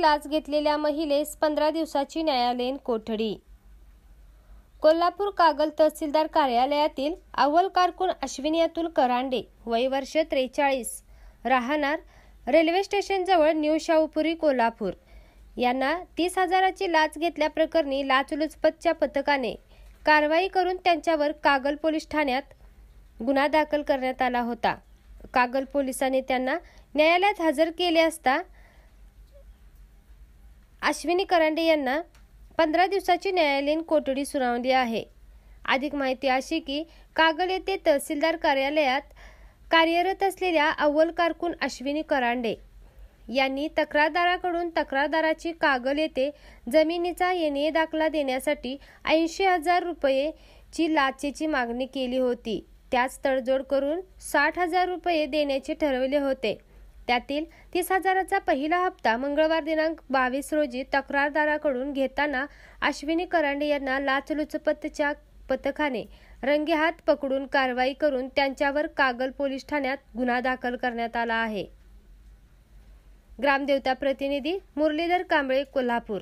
लाच घेतलेल्या महिलेस 15 दिवसाची न्यायालयीन कोठडी। कोल्हापूर कागल तहसीलदार कार्यालयातील अव्वल कारकून अश्विनी अतुल करांडे वय वर्ष 43 राहणार रेल्वे स्टेशन जवळ न्यू शाहूपुरी कोल्हापूर यांना 30,000ची लाच घेतल्याप्रकरणी लाचलुचपतच्या पथकाने कारवाई करून त्यांच्यावर कागल पोलीस ठाण्यात गुन्हा दाखल करण्यात आला होता। कागल पोलिसांनी त्यांना न्यायालयात हजर केले असता अश्विनी करांडे यांना 15 दिवसाची न्यायालयीन कोठडी सुनावली आहे। अधिक माहिती अशी की कागल येथे तहसीलदार कार्यालयात कार्यरत असलेल्या अव्वल कारकून अश्विनी करांडे यांनी तक्रारदाराकडून तक्रारदाराची कागल येथे जमिनीचा एनए दाखला देण्यासाठी 80,000 रुपये ची लाचेची मागणी केली होती। त्यास तडजोड करून 60,000 रुपये देण्याचे ठरवले होते। त्यातील 30,000चा पहिला हप्ता मंगळवार दिनांक 22 रोजी तक्रारदाराकडून घेताना अश्विनी करांडे यांना लाचलुचपतच्या पथकाने रंगेहात पकडून कारवाई करून त्यांच्यावर कागल पोलीस ठाण्यात गुन्हा दाखल करण्यात आला आहे। ग्रामदेवता प्रतिनिधी मुरलीधर कांबळे, कोल्हापूर।